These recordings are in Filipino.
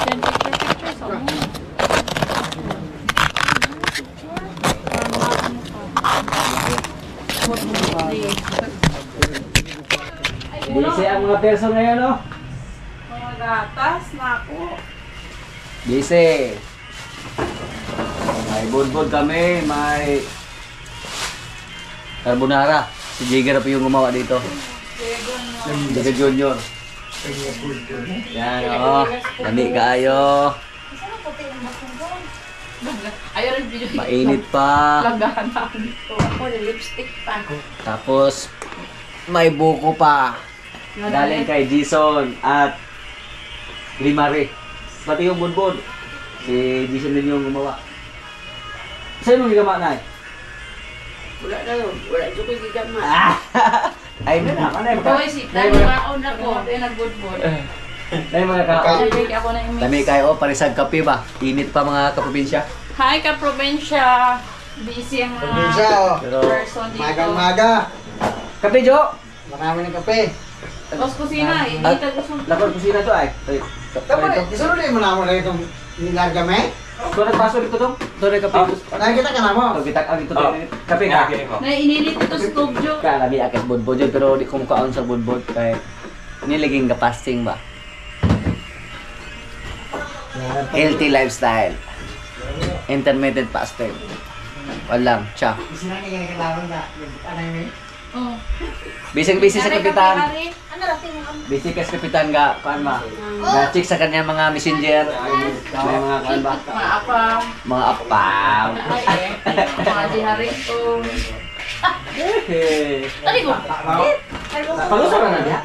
Then picture sa mo. Busy ang mga person ngayon, no? Mga gatas na ako. Busy. May budbud kami, may carbonara. Si Jigger pa yung gumawa dito. Jigger Junior. Yan, o. Dami kayo. Ayaw rin video. Mainit pa. Lagahan na ako dito. Ako, lipstick pa. Tapos, may buko pa. Galing kay Jason at Limari. Pati yung budbud. Si Jason din yung gumawa. Saan mo gigama na eh? Wala na yun. Wala dito ko gigama. Ay, na naman eh. Ito, isip na yung ako. Ito yung nagbudbud. Ay, mga kao. Nalibig ako na yung mix. Dami kayo, parisag kape ba? Init pa mga kaprobinsya. Hi, ka-probinsya. Busy ang Probinsya, mga oh. Pero, person dito. Magang-maga. kape, Jo! Marami ng kape. Tapos kusina, inita ko sa... Lakon kusina to ay. Dapat, isunod mo na mo na itong nilarga me. Ito nagpaso dito dong. Ito rin kape. Nakikita ka na mo. Ito kita ang ito. Kape ka. Naiinilit ito sa stove, Jo. Kala di akit budbud yun, pero di ko mukhaon sa budbud. Kaya niliging kapasting ba? Healthy lifestyle. Intermittent fasting. Walang, siya. Sila nga yung kailangan na. Ano yun? Oh. Busy sa kapitan. Ano natin yung... Busy ka sa kapitan ga, kuan ba? Ga-check sa kanya mga messenger. May mga kuan ba? Mga apa. Mga apam. Mga dihari ko. Tadi ko. Palusok na niya.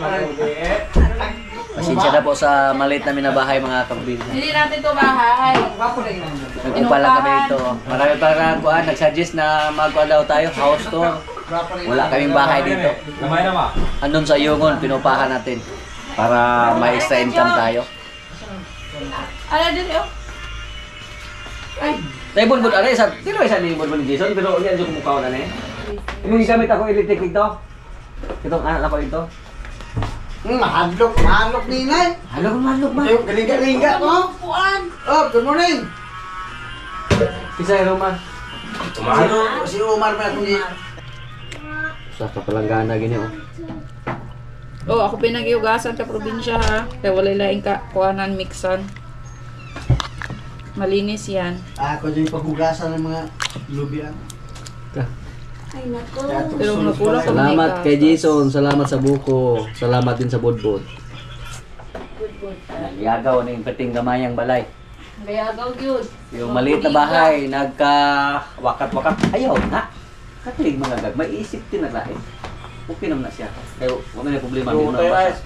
Pasensya na po sa maliit namin na bahay mga kaprobinsya. Hindi natin to bahay. Nag-upa lang kami dito. Marami pa na kuan, nag-suggest na magkuan daw tayo, house tour. Wala kaming bahay dito. Gamay na ma. Andun sa Yungon, pinupahan natin. Para may extra income tayo. Ano din yun? Ay. Tayo bulbul, ano isa? Sino isa ni bulbul ni Jason? Pero yan yung kumukha ko na eh. Yung gamit ako electric dito. Itong anak ko ito. Mahadlok ninay. Halog ba? Yung galing-galing mo. Puan. Oh, good morning. Isa yung Roman. Si Omar pa kung Sa kapalanggana gini oh. Oh, ako pinag-iugasan ka probinsya ha. Kaya wala laing ka kuanan mixan. Malinis yan. Ako yung paghugasan ng mga lubian. Ay, nako. Pero nakulang ko Salamat kay Jason, salamat sa buko, salamat din sa budbud. Yagaw na yung pating gamayang balay. Gayagaw yun. Yung maliit na bahay, nagka-wakat-wakat. Ayaw na. Katilig mga gag, may isip din na lahi. Okay naman na siya. Kaya wala na problema din na basa.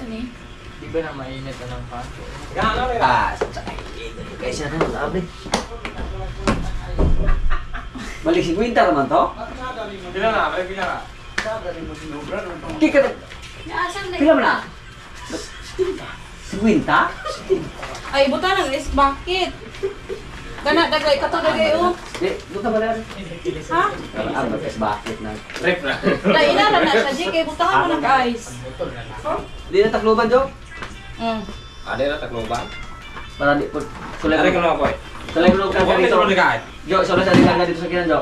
Ano eh? Di ba na mainit na ng pato? Kaya siya na, sabi. Balik si Quinta naman to? Pila na, may pila na. Kika na. Nasaan na? Pila mo na? Si Quinta? Ay, buta ng is bakit? Kana dagay kato dagay oh. Di, buta ba na? Ha? Ang bagas bakit na. Trip na. Dai ina na sa JK butahan mo ng ice. Di na takluban, Jo? Ada na takloban. Para di po. Ari ko na ako eh. Sulay mo ka Huwag dito. ito na kahit. Jo, sulay sa likan dito sa kinan, Jo.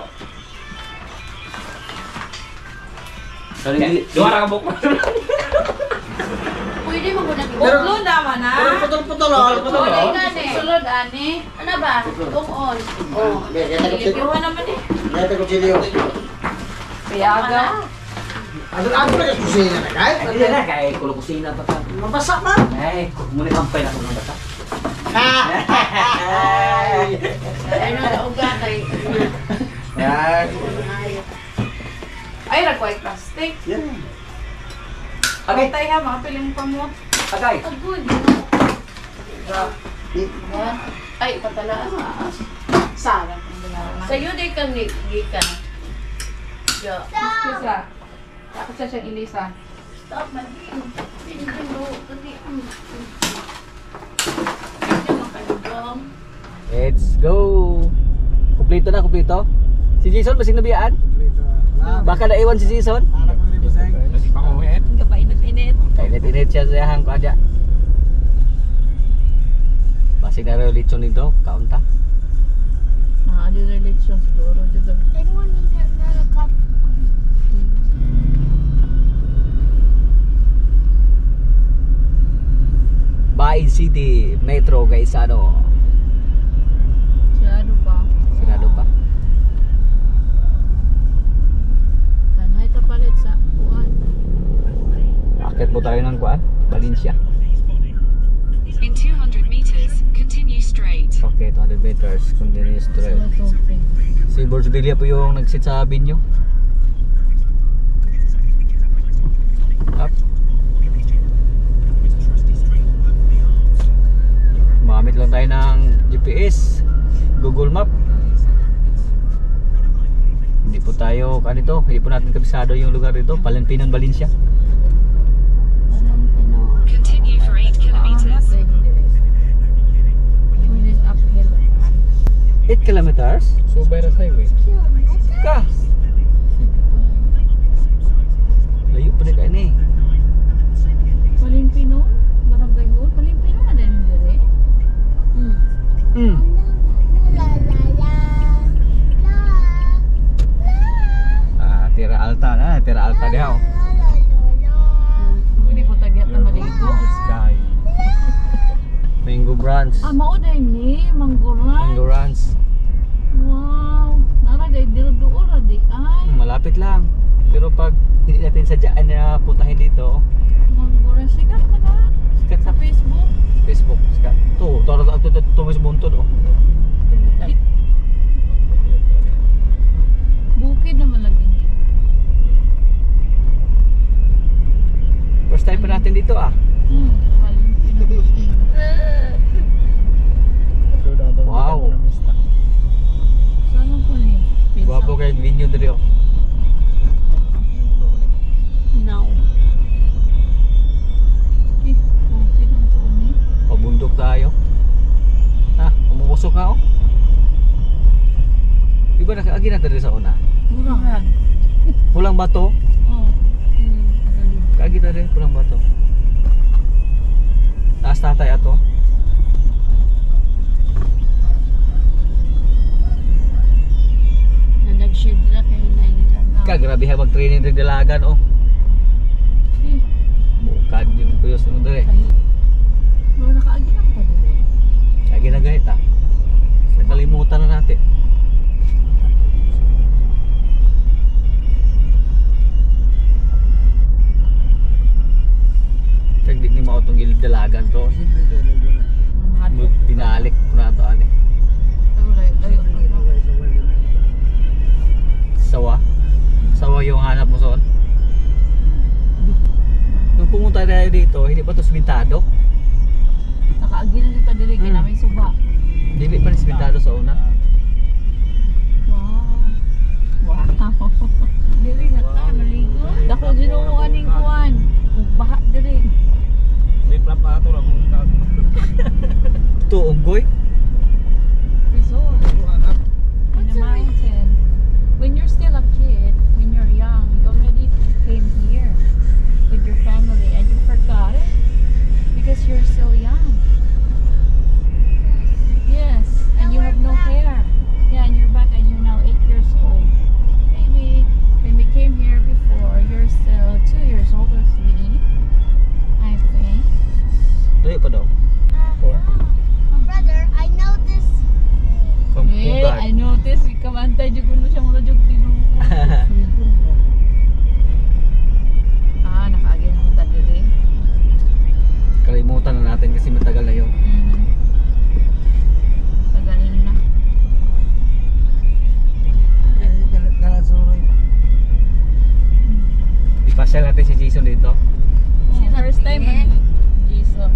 Sorry, Dua ra ka buk. Pwede mo ko nag- Utlo naman na. Putol-putol Wala gani. Sulod ani. Ano ba? Tungol. Oh, Iwan naman eh. Dito ko chilio. Piyaga. Ano na kasi kusina na kahit? Hindi na, kaya kulo kusina pa ka. Mabasa pa. Ay, muna kampay na ako ng bata. Ano na uga kay. Yan. Ay, nag-white plastic. Yan. Okay, Tay ha, mga piling pamot. agay. Agud. Ay, patala. Sayang kung ginawa. Sa'yo di kang gikan. Jo. Isa. Ako siya siyang ilisan. Stop man. Hindi mo kasi Let's go! Kumpleto na, kumpleto. Si Jason, basing nabiyaan? Baka naiwan si Jason? Anak ko ni Baseng. Init-init siya sa hang ko adya. Basi na rin lechon dito, kaunta. Di religion siguro dito. I don't want to get another cup. Bain City, Metro Gaisano. Siyado pa. Sigado pa. Hanay ta palit sa kuan. Akit po tayo ng kuan, Valencia. In 200 meters, continue straight. Okay, 200 meters, continue straight. Si Borsvilla po yung nagsit sa binyo. Up. Mamit lang tayo ng GPS, Google Map. Hindi po tayo kanito, hindi po natin kabisado yung lugar dito, Palimpinan, Valencia. Continue for 8 kilometers. 8 kilometers? Subay na sa highway. Ka! Layo pa na kayo ni. Palimpinon? Barangay Hall? Palimpinon na din dire? Hmm. La la la. La. Ah, Tira Alta na, Tira Alta diha. La la la. Hindi ko tagyat na maligo. Sky. Mango Branch. Mao day ni Mangguran. Mango Ranch. Wow. Nara day dilduol ra di ay. Malapit lang. Pero pag hindi natin sadyaan na puntahin dito, Mangguran sikat man na. sikat Sa sa Facebook. Facebook, sikat. To mas buntod oh. Bukid naman lagi ni. First time pa natin dito ah. Palimpinon. Wow. Sana po ni. Guwapo kay Vinyo diri oh. Now. Bukid ang tuon ni. Pabundok tayo. Ha, umuusok na oh. Iba nakaagi na diri sa una. Murahan. Pulang bato. Oh. Kaagi na rin, pulang bato. Taas tatay ato. Nag-shade na kayo na nila. Grabe ha mag-training rin dalagan oh. Bukad yung kuyos mo dali. Bro, nakaagi lang ka din. Lagi na ganit ah. Sa kalimutan na natin. Kag di ni mao tong gilid dalagan to. Pinalik ko na to ani. Sawa. Sawa yung hanap mo son. Nung pumunta tayo dito, hindi pa to simentado. Nakaagi na dito dili kay namin suba. Dili pa ni simentado sa una. Wow. Wow. Dili na ta maligo. Dako ginuo aning kuan. Ug baha diri. Lipra pa ito lang kung To unggoy. Resort in the mountain. When you're still a kid, when you're young, you already came here with your family and you forgot it because you're still young. Yes, and you have no hair. Yeah, and you're back and you're now 8 years old. Maybe when we came here before, you're still 2 years old or 3, I think. Dili pa daw. Brother, I know this. Yeah, I noticed. Kamantay jud kuno siya mura jud tinuo. Nakaagi na ko ta diri. Kalimutan na natin kasi matagal na yun. Tagal na. Ipasyal natin si Jason dito. First time man. Jason.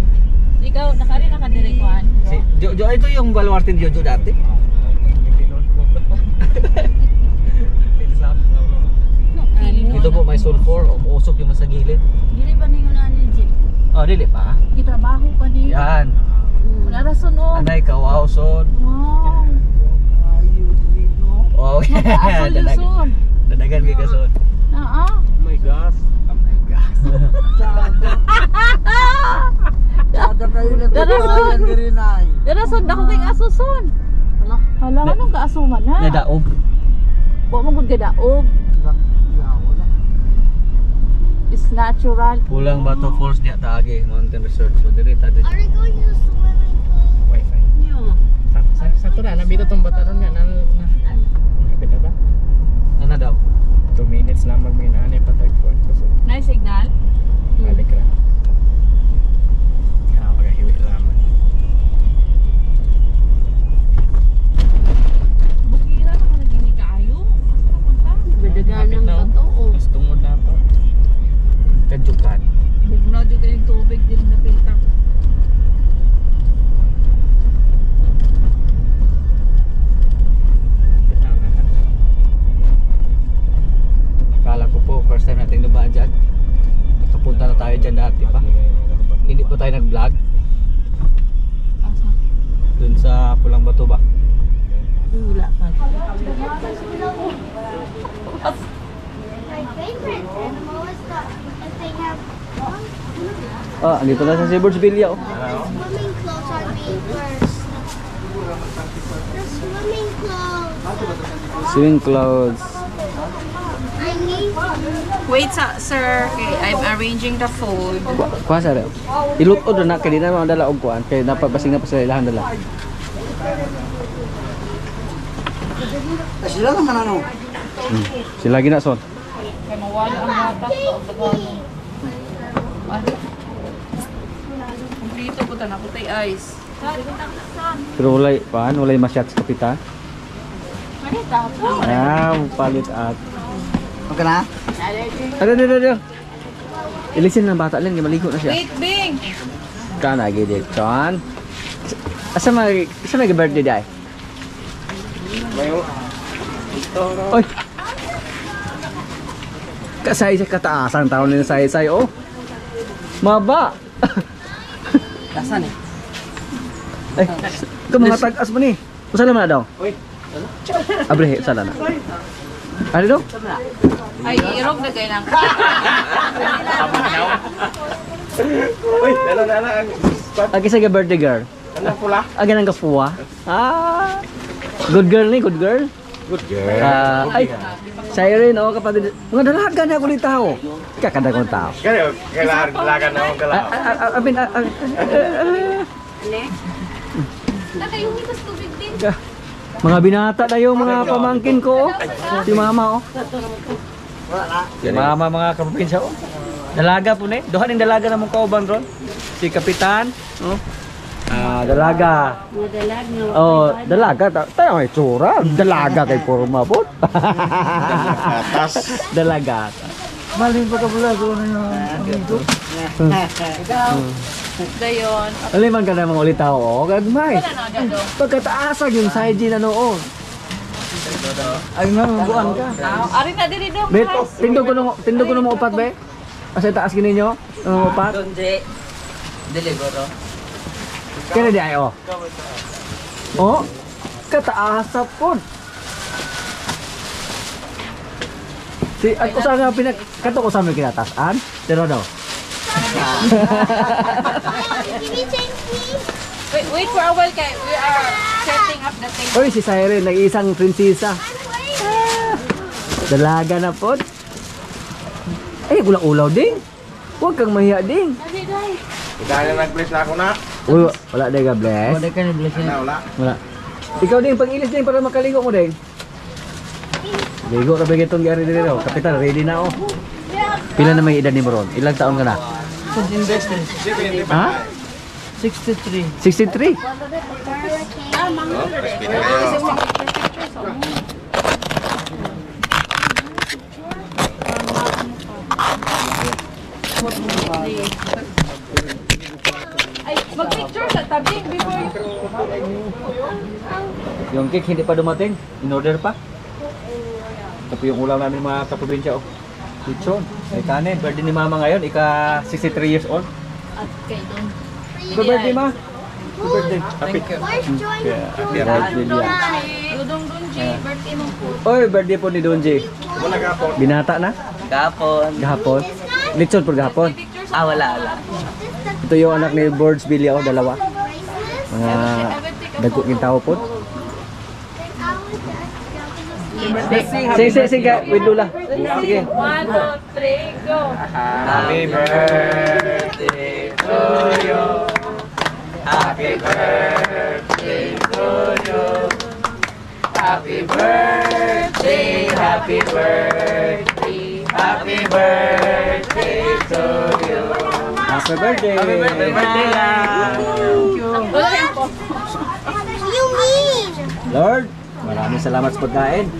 Ikaw nakari na ka diri kuan. Si Jojo, ito yung baluarte ni Jojo dati. Dito po may sulfur, umuusok yung nasa gilid. Dili ba ninyo na ni Jay? Oh, dili pa. Gitrabaho pa ni. Yan. Wala rason oh. Anay ka, wow, son. Wow. Wow, Asol yung son. Dadagan kay ka, son. Naa. my gosh. Oh my God. Darason. Diri na ay. Darason, dako kay aso son. Ala. Hala, anong kaasuman na? Nadaog. Wa mo gud gadaog. Wala. It's natural. Pulang Bato Falls diya taagi mountain resort. So diri ta diri. Are we going to the swimming pool? Wi-Fi. Sakto na, nabito tong bataron nga na kapit na ba? Ano daw? 2 minutes lang magminaan patag ko. Kasi Nice signal. balik ka. Magahiwi lamang. Bukira na mga gini kaayo. Asa naman ta? Madaganang pa to. Oh. Mas tungod na to. Kajukan. Bugna jud kay tubig din na pilta. Akala ko po first time natin dumaan dyan. Nakapunta na tayo dyan dati pa. Hindi pa tayo nag-vlog. Asa? Dun sa Pulang Bato ba? Wala pa. My favorite animal is the if they have Ah, andito na sa Seaboard's Villa oh. swimming clothes are made first. The swimming clothes. Swimming clothes. I need Wait sir. Okay, I'm arranging the food. Kuha sa rin. Ilutod na kaya di na mga dala og kuhan. Kaya napapasing na pa sila ilahan dala. Sila naman ano. Sila gina son. Kaya mawala ang batas sa Tagalog. Dito po na putay ice. Pero walay masyat sa kapitan. Ah, palit at. Okay na? Ada. Ilisin ng bata lang, maligo na siya. Wait, Bing! Kana gid John. Asa may birthday day? Oy. Kasay sa kataasan taon nila say oh. Maba. Nasaan eh? Ay, mga tagas mo ni. Usa naman na daw. Uy. Abre, sala na. Ano daw? Ay, irog na kayo lang. Uy, dala ang Agi sa birthday girl. ano pula? Agi nang kapuwa. Ah. Good girl ni, good girl. Good girl. Ay, Siren, oh, kapatid. Mga dalaga na ako ni tao. Kakanda kong tao. Kailangan na akong kalao. Abin, Nakayumitas tubig din. mga binata na yung mga pamangkin ko, oh. Si mama, oh. Si mama, mga kaprobinsya, oh. Dalaga po ni. Dohan yung dalaga na mong kauban ron. Si Kapitan, oh. Dalaga. Mga dalag nga. Oh, dalaga. Tayo may tsura. Dalaga kay Purma po. Dalaga. Maling pagkabulag ko na yung amigo. Dayon. Aliman ka na mga ulit tao, oh. Gagmay. Wala na dado. Pagkataasag yung side na noon. Ay nga, mabuan ka. Ari na diri daw. Bet, tindog ko nung upat, be. Kasi taas gini nyo, upat. Donde. Delegoro. Kaya di ay, oh. Oh, kataasap po. Si, at ko sa nga kato ko sa mga kinatasan. Pero daw. give me change, please. Wait for a while kay we are setting up the table. Oy, si Siren, nag-iisang prinsesa. Dalaga na po. Ay, ulaw-ulaw ding. Huwag kang mahiya ding. Dahil nag-bless na ako na. Uy, wala ding ka bless. Wala ka na blessing. Wala. Wala. Ikaw din, pag-ilis din para makaligo mo din. Ligo ka ba itong gari din daw? Kapitan, ready na oh. Pila na may edad ni Moron? Ilang taon ka na? Ha? 63. 63? Ay, mag-picture sa tabi before you... Yung cake hindi pa dumating. In-order pa. Ito po yung ulam namin mga kaprobinsya oh. Lechon, may kanin. Birthday ni mama ngayon, ika 63 years old. At kay Don. Happy birthday ma! Happy birthday. Thank you. Where's Joy? Dudong Donji, birthday mo po. Oy, birthday po ni Donji. Wala ka po. Binata na? Kapon. Gahapon. Lechon po gahapon. Wala. Ito yung anak ni Birds Billy oh, dalawa. Mga dagko ng tao po. Sige, with Lula. Sige. 1, 2, 3, go! Happy birthday to you. Happy birthday to you. Happy birthday, happy birthday, happy birthday to you. Happy birthday. Happy birthday lang. You mean? Lord, maraming salamat sa pagkain.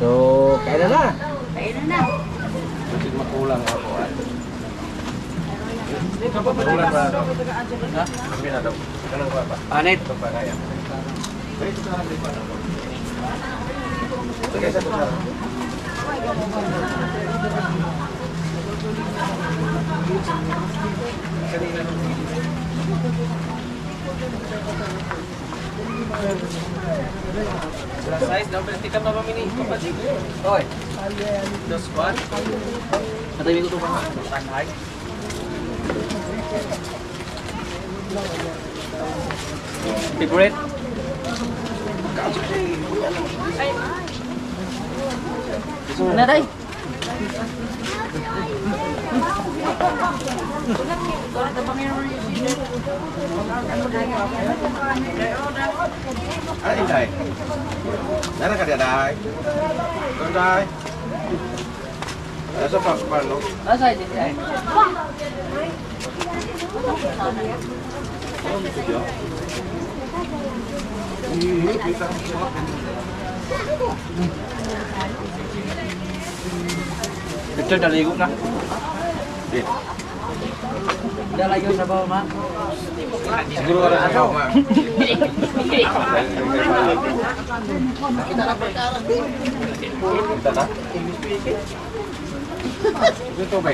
So, kain na. Kasi makulang ako. Anit. Size daw berarti ka pa mamini kapatid. Oy. Dos squad. Atay mi ko to pa. Tanhay. Favorite? Naday. Ay, Inday. Nara ka dia, Day. Day. Asa pa no? Asa din ay? Picture naligo na. Naligo sa bawah, Ma. Siguro ka sa bawah, Ma. Kita na? Ito ba?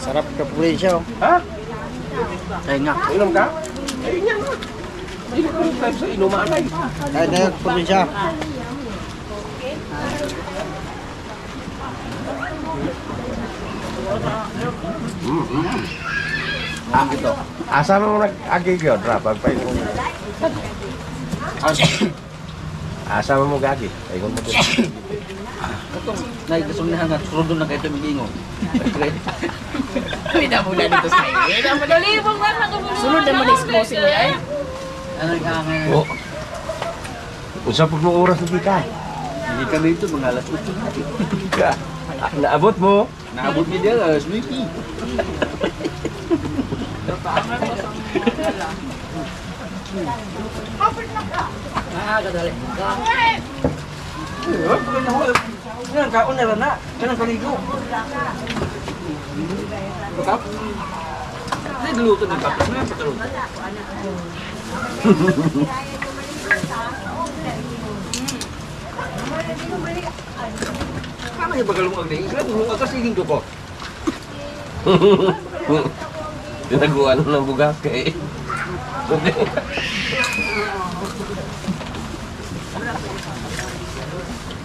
Sarap ka pulay siya. Ha? Kaya nga. Inom ka? Ayun yan. Hindi ko rin tayo sa inuman ay. Kaya na yung pulay siya. Ah, gitu. Asa mo nag-agi yun, rapag pa yun. Asa mo gagi? Ayun mo dito. Nay, kasungihan nga. Surundon na kayo ito migingo. Wala mo na dito sa iyo. Wala mo na. Dalibong na nakabulong. Sunod naman na exclusive niya ay. Ano nga nga? Oh. Usap mo oras na di ka. Hindi kami ito, mga alas 8 na. Naabot mo. Naabot niya dyan, alas 9. Kadali. Yan, kaon na na. Yan ang kaligo. Bakap? Hindi, duluto ng kapit. Ano yan, patalong? Paano yung bagalong agning? Sila tulong ka siging ko po. Tinaguan ng bugas ka eh.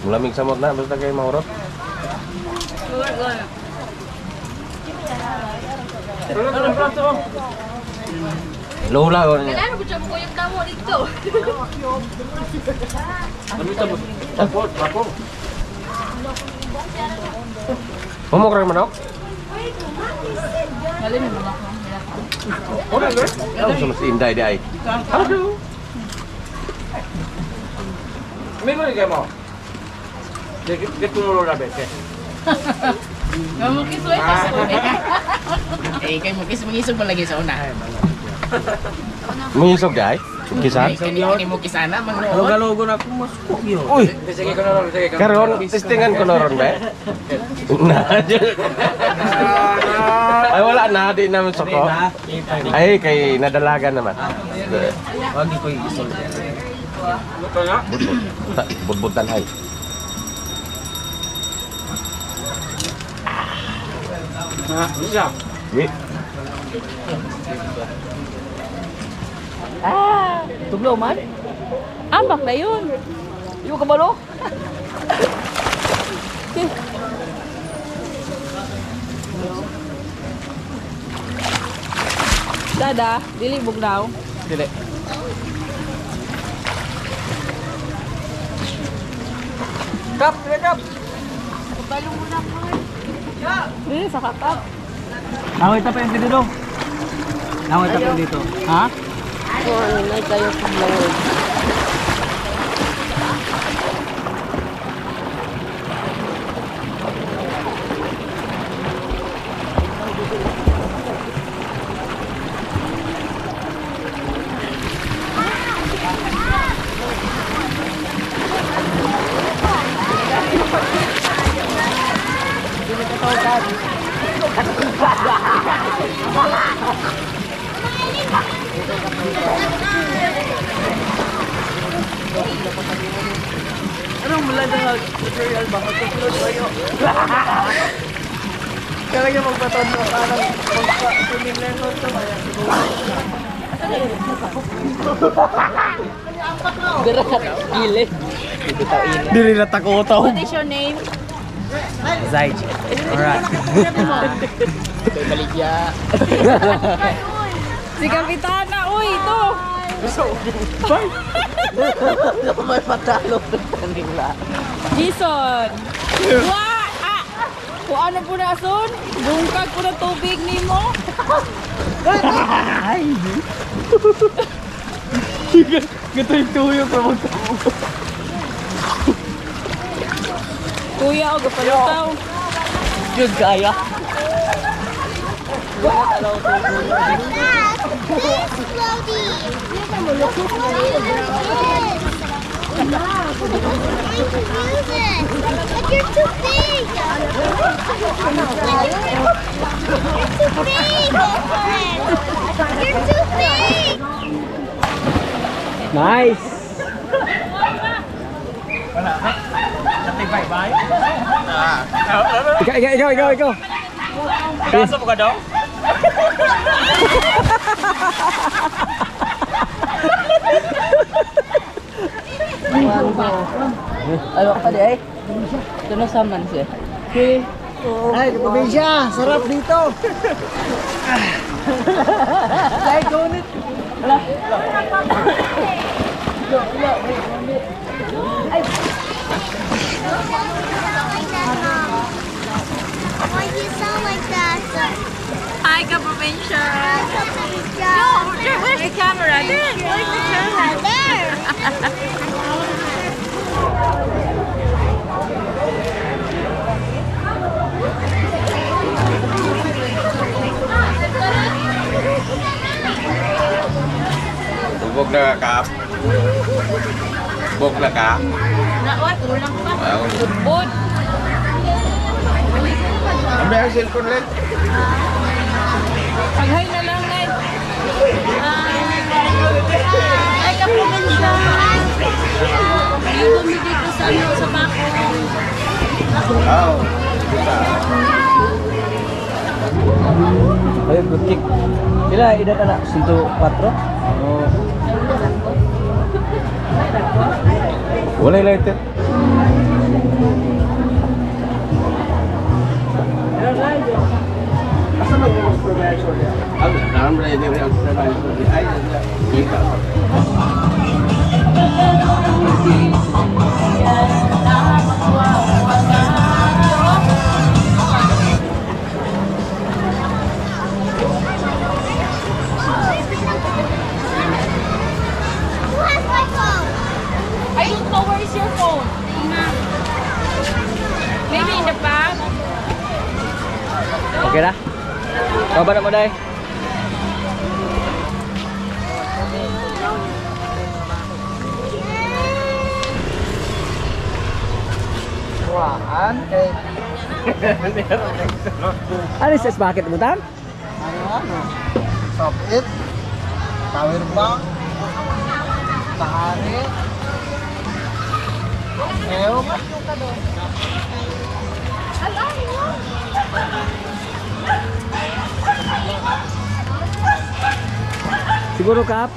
Malamig samot na, basta kayo maurot. Lola ko niya. Kailangan ko siya mo yung tamo dito. Ano ito mo? Tapos, tapos. Humok rin manok? Galing mo na ako. Wala rin. Ano sa mas inday di ay? Hello. May mo rin kayo mo? Get mo mo rabe. Mamukis mo ito sa ulit. Eh, kayo mukis-mugisog mo lagi sa una. Mungisog di ay? Kisan? Hindi mo kisana, magnoon. Galogo na ako masukok yun. Uy! Sige ko na ron, sige ko. Karon, testingan ko na ron ba? Na. Ay wala na, di naman suko. Ay, kay nadalagan naman. Wag ko i-isol. Ito na? Budbutan ay. Ha, isa. Wait. Tuglo man? Ambak na yun. Yung kabalo? Kalsada, dili Bugnaw. Dili. Kap, kap. Dili sa kakap. Naway tayo yung dito. Naway tayo yung dito. Ha? May kayo paglawag. Anong malagang tutorial ba? Mag-upload kayo. Kaya nga magbaton mo parang magpa-swimming lesson to kaya. Gilid. Dili na takotaw. What is your name? Zaid. Alright. Baligya. Si Kapitana, uy, ito. May patalo nila. Jason. Wa! Ah! Kung ano po na ason? Bungkag po na tubig ni mo. Gato yung tuyo pa magtawa. Kuya, o gapalutaw. Yun kaya. You're too big! You're too big! Nice! Bye-bye. Ikaw. Kaso mo ka daw? Ayaw ka di ay. Ito na saman siya. Ay, probinsya, sarap dito. Ay, gunit. Why do you sound like that? Hi, Kaprovincia. No, Where's the camera? There. where's the camera? There! Bog na kap. Bog na ka. Naoy, kulang pa. Wow. Budbud. Ang may cellphone lang. Pag-hi na lang, Nay. Ay, Kaprovincia. Yung bumi dito sa ano, sa Bako. Oh. Ay, good kick. Sila, edad anak? 104? Oh. Wala lighter. Ang dalam rin yung supervisor. Ay, kita. Who has my phone? I don't know where is your phone. Maybe in the bag. Okay na? Kabar mo dai. Waan, kay Ano sa bucket mo tan? ano, stop it, power bank, tahari, Siguro kap?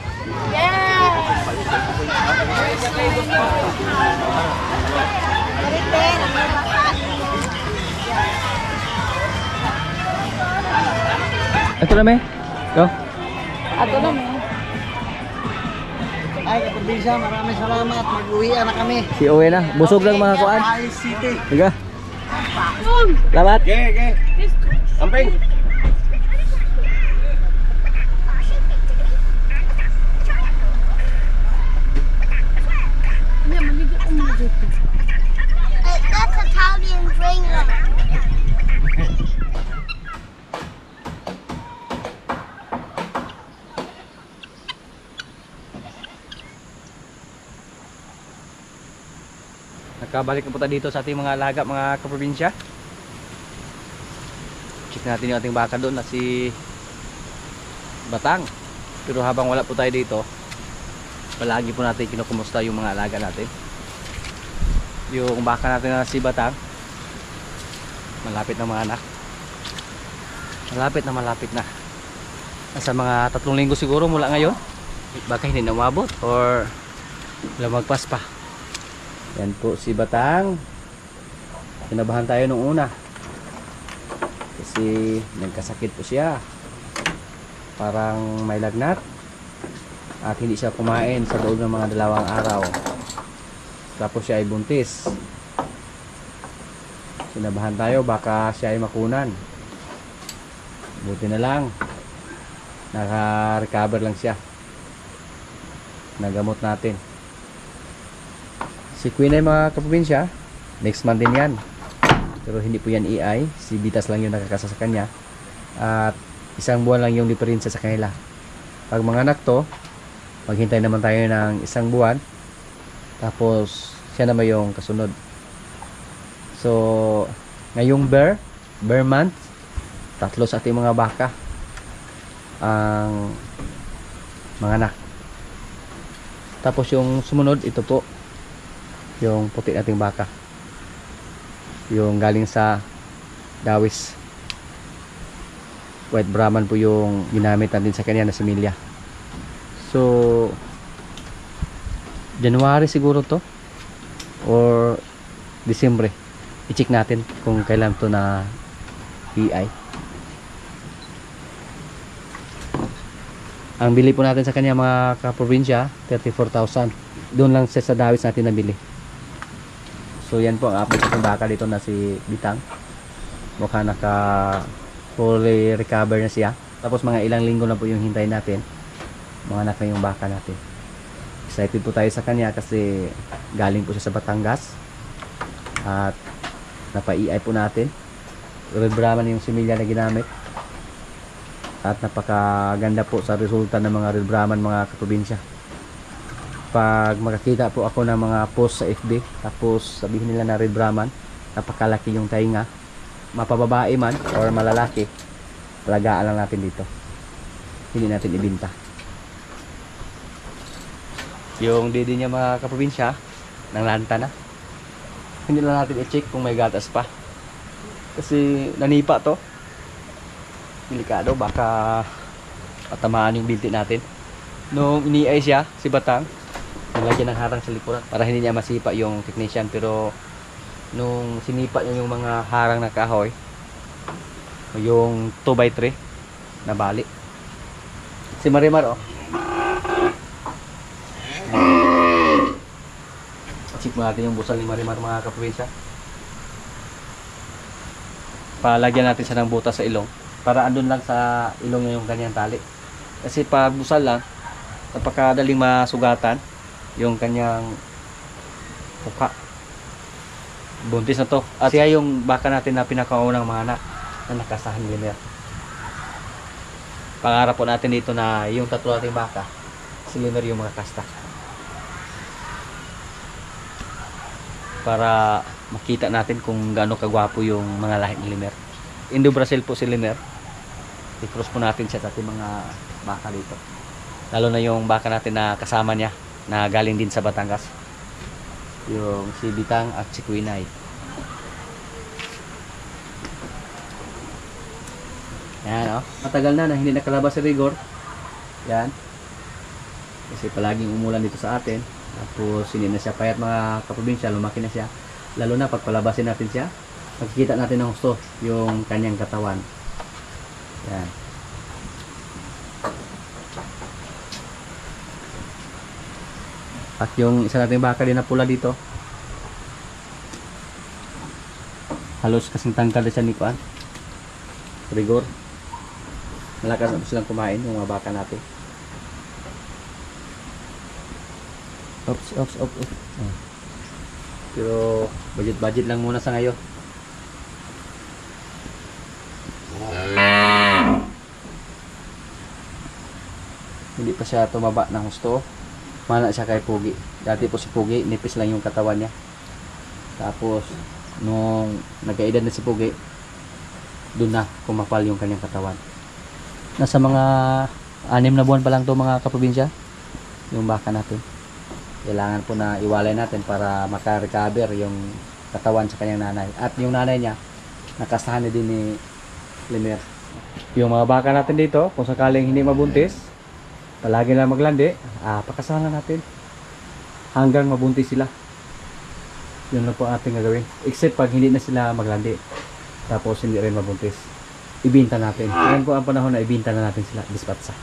Ito na, me. Go. Ato lang eh. Ay, kaprobinsya, maraming salamat. Mag-uwi na kami. Si Owen na. Busog lang mga kuan. Ay, City. Tiga. Salamat. Okay, okay. Amping. That's Italian Dreamland. Nakabalik na po tayo dito sa ating mga alaga, mga kaprobinsya. Check natin yung ating baka doon na si Batang. Pero habang wala po tayo dito, palagi po natin kinukumusta yung mga alaga natin. Yung baka natin na si Batang, malapit na mga anak. Malapit na. Nasa mga 3 linggo siguro mula ngayon. Baka hindi na umabot or lumagpas pa. Yan po si Batang. Kinabahan tayo nung una kasi nagkasakit po siya, parang may lagnat at hindi siya kumain sa loob ng mga 2 araw. Tapos siya ay buntis. Kinabahan tayo baka siya ay makunan. Buti na lang naka-recover lang siya. Nagamot natin. Si Queen ay mga kaprobinsya, next month din yan. Pero hindi po yan EI. Si Bitas lang yung nakakasa sa kanya. At 1 buwan lang yung diferensya sa kanila. Pag mga anak to, maghintay naman tayo ng 1 buwan. Tapos siya naman yung kasunod. So ngayong bear month, 3 sa ating mga baka ang mga anak. Tapos yung sumunod, ito po yung puti nating baka, yung galing sa Dawis. White Brahman po yung ginamit natin sa kanya na si Milya. So January siguro to or Disyembre, i-check natin kung kailan to na EI. Ang bili po natin sa kanya mga kaprobinsya, 34,000. Doon lang sa Dawis natin nabili. So yan po ang update sa baka dito na si Bitang. Mukha naka fully recover na siya. Tapos mga ilang linggo na po yung hintayin natin. Mga anak na yung baka natin. Excited po tayo sa kanya kasi galing po siya sa Batangas. At napa-EI po natin. Red Brahman yung similya na ginamit. At napakaganda po sa resulta ng mga Red Brahman, mga kaprobinsya. Pag makakita po ako ng mga post sa FB, tapos sabihin nila na Red Brahman, napakalaki yung tainga, mapababae man or malalaki, alagaan lang natin dito, hindi natin ibinta. Yung didi niya mga kaprobinsya, ng lanta na, hindi lang natin i-check kung may gatas pa kasi nanipa to, delikado, baka patamaan yung binti natin. Nung ini-ay siya, si Batang, nilagyan ng harang sa likuran para hindi niya masipa yung technician. Pero nung sinipa niya yung mga harang na kahoy, yung 2x3 nabali. Si Marimar, oh, check mo natin yung busal ni Marimar, mga kaprobinsya. Palagyan natin siya ng butas sa ilong para andun lang sa ilong niya yung kanyang tali. Kasi pag busal lang, napakadaling masugatan yung kanyang mukha. Buntis na to. At siya yung baka natin na pinakaunang mga anak na nakasahan limer. Pangarap po natin dito na yung 3 nating baka, si limer yung mga kasta. Para makita natin kung gaano kagwapo yung mga lahi ni limer. Indo Brazil po si limer. I-cross po natin siya sa ating mga baka dito. Lalo na yung baka natin na kasama niya na galing din sa Batangas. Yung si Bitang at si Quinay. Yan, oh. Matagal na hindi nakalabas si Rigor. Yan. Kasi palaging umulan dito sa atin. Tapos hindi na siya payat, mga kaprobinsya, lumaki na siya. Lalo na pag palabasin natin siya, magkikita natin ng gusto yung kanyang katawan. Yan. At yung isa nating baka din na pula dito. Halos kasing tangkal na siya ni Kuan. Rigor. Malakas na silang kumain yung mga baka natin. Oops. Pero budget lang muna sa ngayon. Hindi pa siya tumaba ng husto. Mana siya kay Pugi. Dati po si Pugi, nipis lang yung katawan niya. Tapos nung nagkaedad na si Pugi, doon na kumapal yung kanyang katawan. Nasa mga 6 na buwan pa lang to mga kaprobinsya, yung baka natin. Kailangan po na iwalay natin para maka-recover yung katawan sa kanyang nanay. At yung nanay niya, nakasahan na din ni Limer. Yung mga baka natin dito, kung sakaling hindi mabuntis, palagi lang maglandi, pakasahan natin hanggang mabuntis sila. Yun lang po ating gagawin. Except pag hindi na sila maglandi, tapos hindi rin mabuntis, ibinta natin. Yan po ang panahon na ibinta na natin sila, dispatsa.